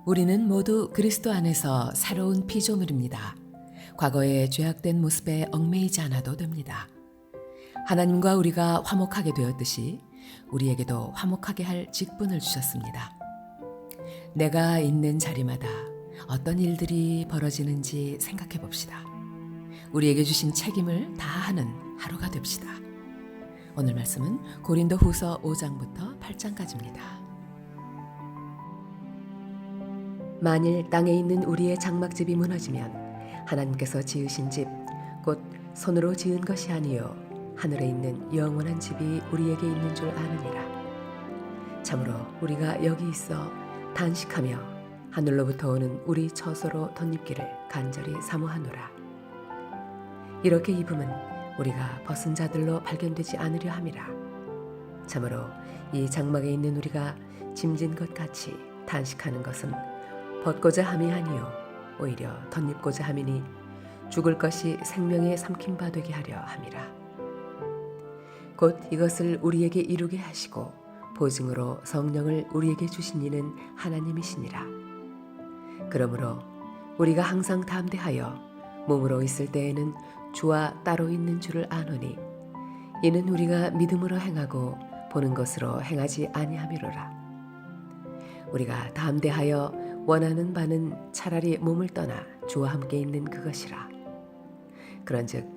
우리는 모두 그리스도 안에서 새로운 피조물입니다. 과거의 죄악된 모습에 얽매이지 않아도 됩니다. 하나님과 우리가 화목하게 되었듯이 우리에게도 화목하게 할 직분을 주셨습니다. 내가 있는 자리마다 어떤 일들이 벌어지는지 생각해 봅시다. 우리에게 주신 책임을 다하는 하루가 됩시다. 오늘 말씀은 고린도 후서 5장부터 8장까지입니다. 만일 땅에 있는 우리의 장막집이 무너지면 하나님께서 지으신 집, 곧 손으로 지은 것이 아니요 하늘에 있는 영원한 집이 우리에게 있는 줄 아느니라. 참으로 우리가 여기 있어 단식하며 하늘로부터 오는 우리 처소로 덧입기를 간절히 사모하노라. 이렇게 입음은 우리가 벗은 자들로 발견되지 않으려 함이라. 참으로 이 장막에 있는 우리가 짐진 것 같이 단식하는 것은 벗고자 함이 아니요 오히려 덧입고자 함이니 죽을 것이 생명의 삼킨 바 되게 하려 함이라. 곧 이것을 우리에게 이루게 하시고 보증으로 성령을 우리에게 주신 이는 하나님이시니라. 그러므로 우리가 항상 담대하여 몸으로 있을 때에는 주와 따로 있는 줄을 아노니 이는 우리가 믿음으로 행하고 보는 것으로 행하지 아니함이로라. 우리가 담대하여 원하는 바는 차라리 몸을 떠나 주와 함께 있는 그것이라. 그런즉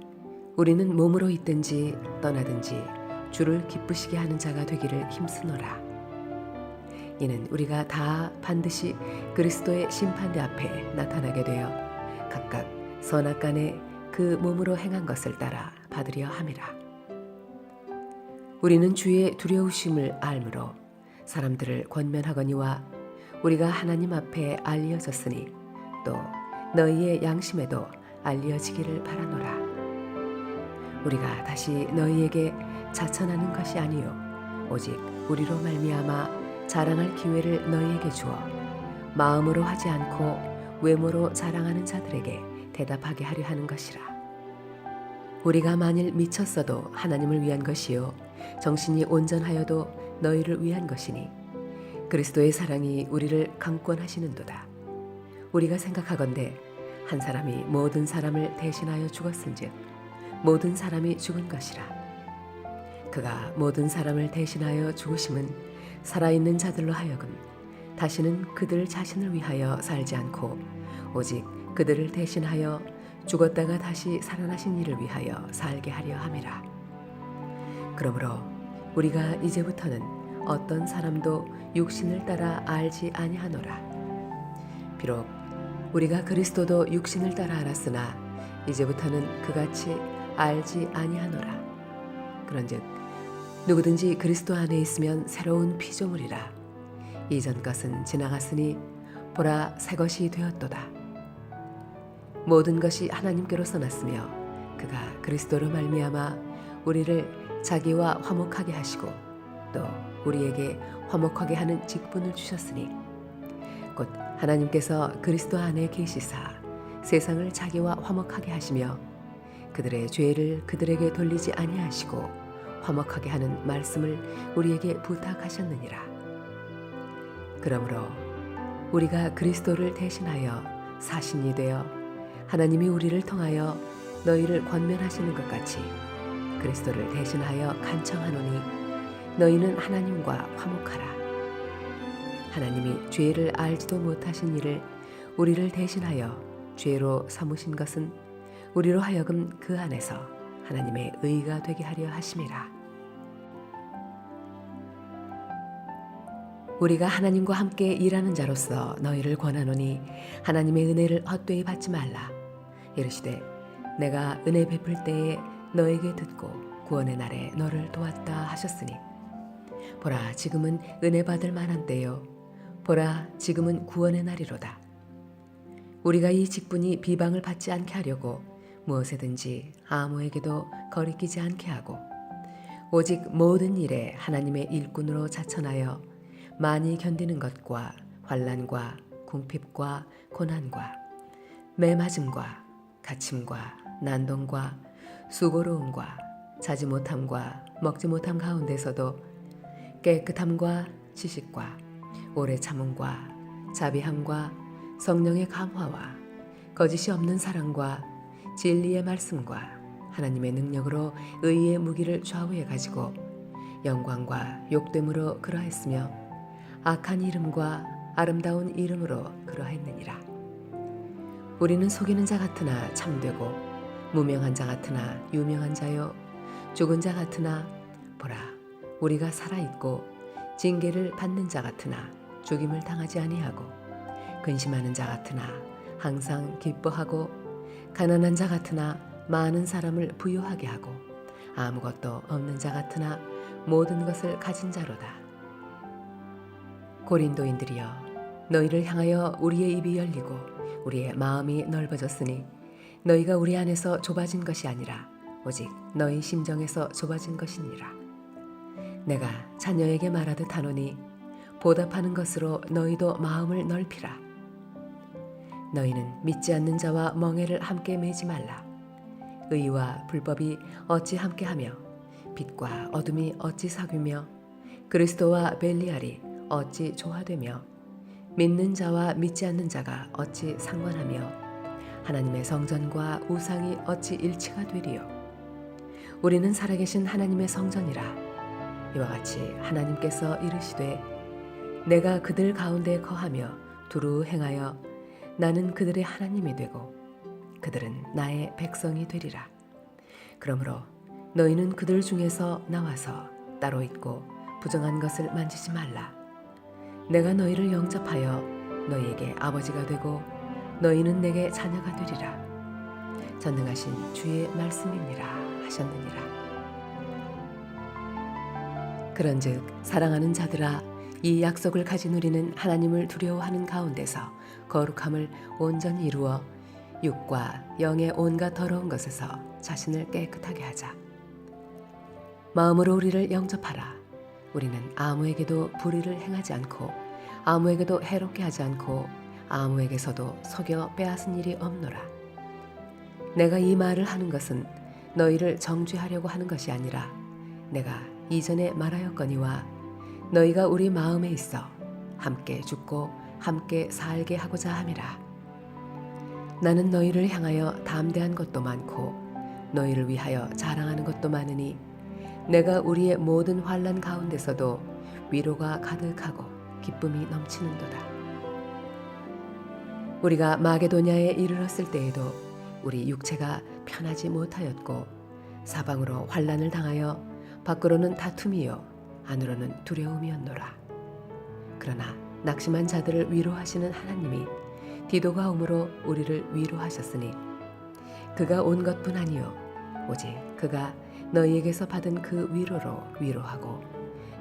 우리는 몸으로 있든지 떠나든지 주를 기쁘시게 하는 자가 되기를 힘쓰노라. 이는 우리가 다 반드시 그리스도의 심판대 앞에 나타나게 되어 각각 선악간에 그 몸으로 행한 것을 따라 받으려 함이라. 우리는 주의 두려우심을 알므로 사람들을 권면하거니와 우리가 하나님 앞에 알려졌으니 또 너희의 양심에도 알려지기를 바라노라. 우리가 다시 너희에게 자천하는 것이 아니요 오직 우리로 말미암아 자랑할 기회를 너희에게 주어 마음으로 하지 않고 외모로 자랑하는 자들에게 대답하게 하려 하는 것이라. 우리가 만일 미쳤어도 하나님을 위한 것이요 정신이 온전하여도 너희를 위한 것이니 그리스도의 사랑이 우리를 강권하시는도다. 우리가 생각하건대 한 사람이 모든 사람을 대신하여 죽었은즉 모든 사람이 죽은 것이라. 그가 모든 사람을 대신하여 죽으심은 살아있는 자들로 하여금 다시는 그들 자신을 위하여 살지 않고 오직 그들을 대신하여 죽었다가 다시 살아나신 이를 위하여 살게 하려 함이라. 그러므로 우리가 이제부터는 어떤 사람도 육신을 따라 알지 아니하노라. 비록 우리가 그리스도도 육신을 따라 알았으나 이제부터는 그같이 알지 아니하노라. 그런즉 누구든지 그리스도 안에 있으면 새로운 피조물이라. 이전 것은 지나갔으니 보라 새 것이 되었도다. 모든 것이 하나님께로서 났으며 그가 그리스도로 말미암아 우리를 자기와 화목하게 하시고 또 우리에게 화목하게 하는 직분을 주셨으니 곧 하나님께서 그리스도 안에 계시사 세상을 자기와 화목하게 하시며 그들의 죄를 그들에게 돌리지 아니하시고 화목하게 하는 말씀을 우리에게 부탁하셨느니라. 그러므로 우리가 그리스도를 대신하여 사신이 되어 하나님이 우리를 통하여 너희를 권면하시는 것 같이 그리스도를 대신하여 간청하노니 너희는 하나님과 화목하라. 하나님이 죄를 알지도 못하신 이를 우리를 대신하여 죄로 삼으신 것은 우리로 하여금 그 안에서 하나님의 의가 되게 하려 하심이라. 우리가 하나님과 함께 일하는 자로서 너희를 권하노니 하나님의 은혜를 헛되이 받지 말라. 이르시되 내가 은혜 베풀 때에 너에게 듣고 구원의 날에 너를 도왔다 하셨으니 보라 지금은 은혜 받을 만한 때요 보라 지금은 구원의 날이로다. 우리가 이 직분이 비방을 받지 않게 하려고 무엇에든지 아무에게도 거리끼지 않게 하고 오직 모든 일에 하나님의 일꾼으로 자천하여 많이 견디는 것과 환난과 궁핍과 고난과 매맞음과 갇힘과 난동과 수고로움과 자지 못함과 먹지 못함 가운데서도 깨끗함과 지식과 오래 참음과 자비함과 성령의 감화와 거짓이 없는 사랑과 진리의 말씀과 하나님의 능력으로 의의 무기를 좌우에 가지고 영광과 욕됨으로 그러했으며 악한 이름과 아름다운 이름으로 그러했느니라. 우리는 속이는 자 같으나 참되고 무명한 자 같으나 유명한 자요 죽은 자 같으나 보라 우리가 살아있고 징계를 받는 자 같으나 죽임을 당하지 아니하고 근심하는 자 같으나 항상 기뻐하고 가난한 자 같으나 많은 사람을 부유하게 하고 아무것도 없는 자 같으나 모든 것을 가진 자로다. 고린도인들이여 너희를 향하여 우리의 입이 열리고 우리의 마음이 넓어졌으니 너희가 우리 안에서 좁아진 것이 아니라 오직 너희 심정에서 좁아진 것이니라. 내가 자녀에게 말하듯 하노니 보답하는 것으로 너희도 마음을 넓히라. 너희는 믿지 않는 자와 멍에를 함께 매지 말라. 의와 불법이 어찌 함께하며 빛과 어둠이 어찌 사귀며 그리스도와 벨리알이 어찌 조화되며 믿는 자와 믿지 않는 자가 어찌 상관하며 하나님의 성전과 우상이 어찌 일치가 되리요. 우리는 살아계신 하나님의 성전이라. 이와 같이 하나님께서 이르시되 내가 그들 가운데 거하며 두루 행하여 나는 그들의 하나님이 되고 그들은 나의 백성이 되리라. 그러므로 너희는 그들 중에서 나와서 따로 있고 부정한 것을 만지지 말라. 내가 너희를 영접하여 너희에게 아버지가 되고 너희는 내게 자녀가 되리라. 전능하신 주의 말씀이니라 하셨느니라. 그런즉 사랑하는 자들아 이 약속을 가진 우리는 하나님을 두려워하는 가운데서 거룩함을 온전히 이루어 육과 영의 온갖 더러운 것에서 자신을 깨끗하게 하자. 마음으로 우리를 영접하라. 우리는 아무에게도 불의를 행하지 않고 아무에게도 해롭게 하지 않고 아무에게서도 속여 빼앗은 일이 없노라. 내가 이 말을 하는 것은 너희를 정죄하려고 하는 것이 아니라 내가 이전에 말하였거니와 너희가 우리 마음에 있어 함께 죽고 함께 살게 하고자 함이라. 나는 너희를 향하여 담대한 것도 많고 너희를 위하여 자랑하는 것도 많으니 내가 우리의 모든 환난 가운데서도 위로가 가득하고 기쁨이 넘치는도다. 우리가 마게도냐에 이르렀을 때에도 우리 육체가 편하지 못하였고 사방으로 환난을 당하여 밖으로는 다툼이요 안으로는 두려움이었노라. 그러나 낙심한 자들을 위로하시는 하나님이 디도가 오므로 우리를 위로하셨으니 그가 온 것뿐 아니요 오직 그가 너희에게서 받은 그 위로로 위로하고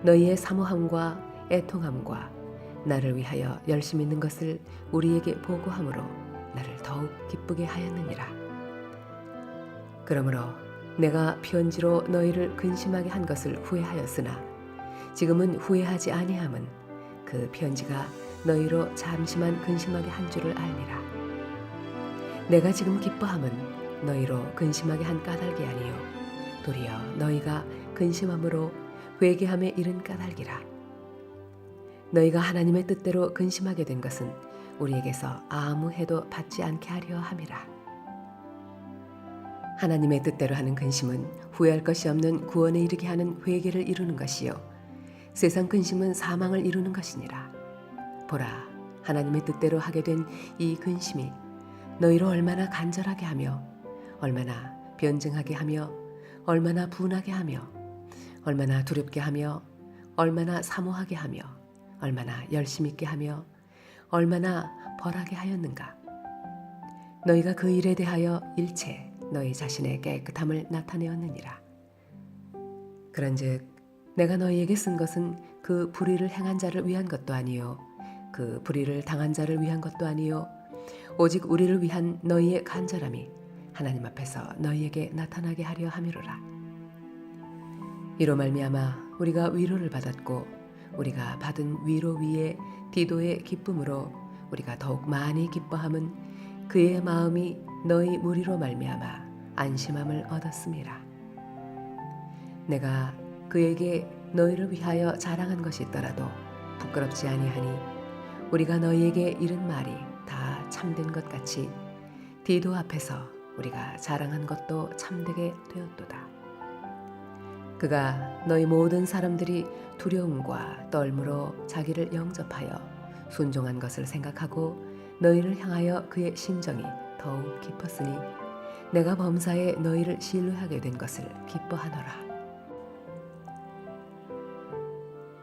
너희의 사모함과 애통함과 나를 위하여 열심 있는 것을 우리에게 보고함으로 나를 더욱 기쁘게 하였느니라. 그러므로 내가 편지로 너희를 근심하게 한 것을 후회하였으나 지금은 후회하지 아니함은 그 편지가 너희로 잠시만 근심하게 한 줄을 알리라. 내가 지금 기뻐함은 너희로 근심하게 한 까닭이 아니요 도리어 너희가 근심함으로 회개함에 이른 까닭이라. 너희가 하나님의 뜻대로 근심하게 된 것은 우리에게서 아무 해도 받지 않게 하려 함이라. 하나님의 뜻대로 하는 근심은 후회할 것이 없는 구원에 이르게 하는 회개를 이루는 것이요 세상 근심은 사망을 이루는 것이니라. 보라, 하나님의 뜻대로 하게 된 이 근심이 너희로 얼마나 간절하게 하며 얼마나 변증하게 하며 얼마나 분하게 하며 얼마나 두렵게 하며 얼마나 사모하게 하며 얼마나 열심 있게 하며 얼마나 벌하게 하였는가. 너희가 그 일에 대하여 일체 너희 자신의 깨끗함을 나타내었느니라. 그런즉 내가 너희에게 쓴 것은 그 불의를 행한 자를 위한 것도 아니요 그 불의를 당한 자를 위한 것도 아니요 오직 우리를 위한 너희의 간절함이 하나님 앞에서 너희에게 나타나게 하려 함이로라. 이로 말미암아 우리가 위로를 받았고 우리가 받은 위로 위에 디도의 기쁨으로 우리가 더욱 많이 기뻐함은 그의 마음이 너희 무리로 말미암아 안심함을 얻었음이라. 내가 그에게 너희를 위하여 자랑한 것이 있더라도 부끄럽지 아니하니 우리가 너희에게 이른 말이 다 참된 것 같이 디도 앞에서 우리가 자랑한 것도 참되게 되었도다. 그가 너희 모든 사람들이 두려움과 떨므로 자기를 영접하여 순종한 것을 생각하고 너희를 향하여 그의 심정이 더욱 깊었으니 내가 범사에 너희를 신뢰하게 된 것을 기뻐하노라.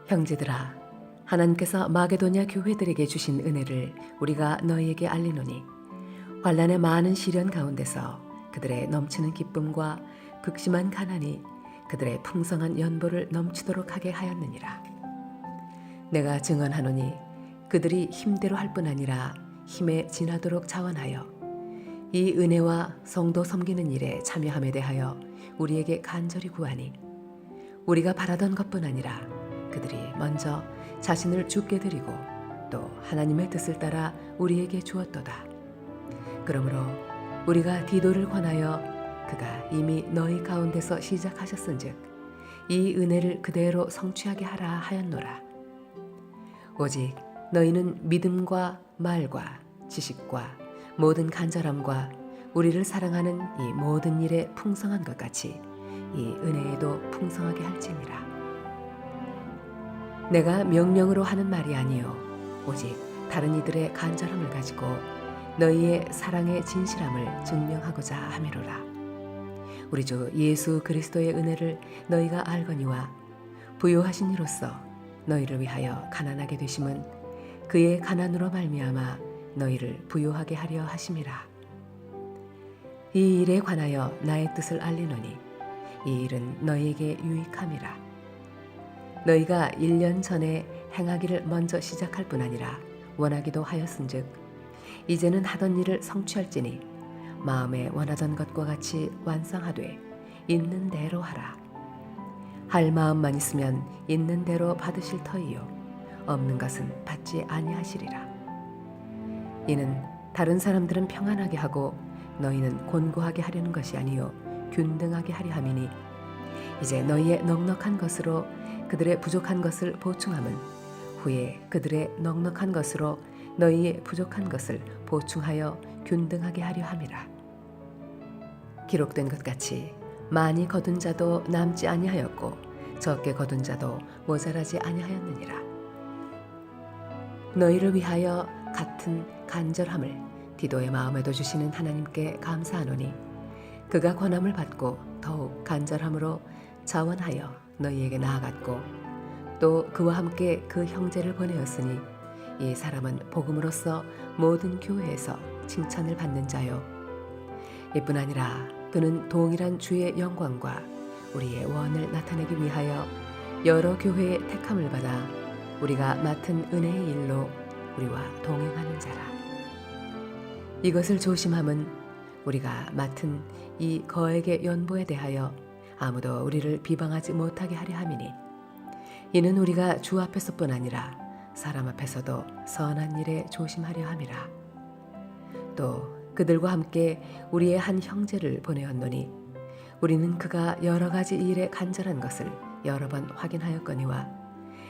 형제들아, 하나님께서 마게도냐 교회들에게 주신 은혜를 우리가 너희에게 알리노니 환난의 많은 시련 가운데서 그들의 넘치는 기쁨과 극심한 가난이 그들의 풍성한 연보를 넘치도록 하게 하였느니라. 내가 증언하노니 그들이 힘대로 할 뿐 아니라 힘에 지나도록 자원하여 이 은혜와 성도 섬기는 일에 참여함에 대하여 우리에게 간절히 구하니 우리가 바라던 것뿐 아니라 그들이 먼저 자신을 주께 드리고 또 하나님의 뜻을 따라 우리에게 주었도다. 그러므로 우리가 디도를 권하여 그가 이미 너희 가운데서 시작하셨은즉 이 은혜를 그대로 성취하게 하라 하였노라. 오직 너희는 믿음과 말과 지식과 모든 간절함과 우리를 사랑하는 이 모든 일에 풍성한 것 같이 이 은혜에도 풍성하게 할지니라. 내가 명령으로 하는 말이 아니요 오직 다른 이들의 간절함을 가지고 너희의 사랑의 진실함을 증명하고자 함이로라. 우리 주 예수 그리스도의 은혜를 너희가 알거니와 부요하신 이로써 너희를 위하여 가난하게 되심은 그의 가난으로 말미암아 너희를 부요하게 하려 하심이라. 이 일에 관하여 나의 뜻을 알리노니 이 일은 너희에게 유익함이라. 너희가 1년 전에 행하기를 먼저 시작할 뿐 아니라 원하기도 하였은즉 이제는 하던 일을 성취할지니 마음에 원하던 것과 같이 완성하되 있는 대로 하라. 할 마음만 있으면 있는 대로 받으실 터이요 없는 것은 받지 아니하시리라. 이는 다른 사람들은 평안하게 하고 너희는 곤고하게 하려는 것이 아니요 균등하게 하려 함이니 이제 너희의 넉넉한 것으로 그들의 부족한 것을 보충함은 후에 그들의 넉넉한 것으로 너희의 부족한 것을 보충하여 균등하게 하려 함이라. 기록된 것 같이 많이 거둔 자도 남지 아니하였고 적게 거둔 자도 모자라지 아니하였느니라. 너희를 위하여 같은 간절함을 디도의 마음에도 주시는 하나님께 감사하노니 그가 권함을 받고 더욱 간절함으로 자원하여 너희에게 나아갔고 또 그와 함께 그 형제를 보내었으니 이 사람은 복음으로써 모든 교회에서 칭찬을 받는 자요 이뿐 아니라 그는 동일한 주의 영광과 우리의 원을 나타내기 위하여 여러 교회의 택함을 받아 우리가 맡은 은혜의 일로 우리와 동행하는 자라. 이것을 조심함은 우리가 맡은 이 거액의 연보에 대하여 아무도 우리를 비방하지 못하게 하려 함이니 이는 우리가 주 앞에서뿐 아니라 사람 앞에서도 선한 일에 조심하려 함이라. 또 그들과 함께 우리의 한 형제를 보내었노니 우리는 그가 여러 가지 일에 간절한 것을 여러 번 확인하였거니와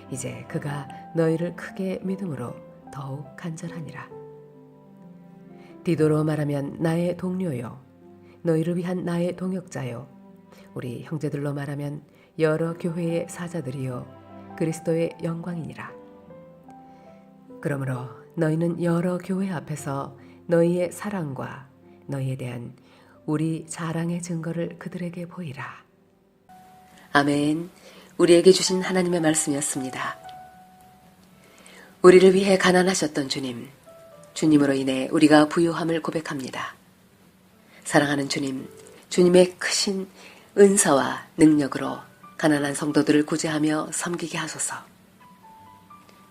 이제 그가 너희를 크게 믿음으로 더욱 간절하니라. 디도로 말하면 나의 동료요 너희를 위한 나의 동역자요 우리 형제들로 말하면 여러 교회의 사자들이요 그리스도의 영광이니라. 그러므로 너희는 여러 교회 앞에서 너희의 사랑과 너희에 대한 우리 자랑의 증거를 그들에게 보이라. 아멘. 우리에게 주신 하나님의 말씀이었습니다. 우리를 위해 가난하셨던 주님, 주님으로 인해 우리가 부요함을 고백합니다. 사랑하는 주님, 주님의 크신 은사와 능력으로 가난한 성도들을 구제하며 섬기게 하소서.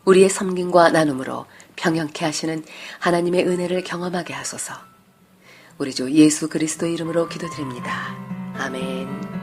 우리의 섬김과 나눔으로 평형케 하시는 하나님의 은혜를 경험하게 하소서. 우리 주 예수 그리스도의 이름으로 기도드립니다. 아멘.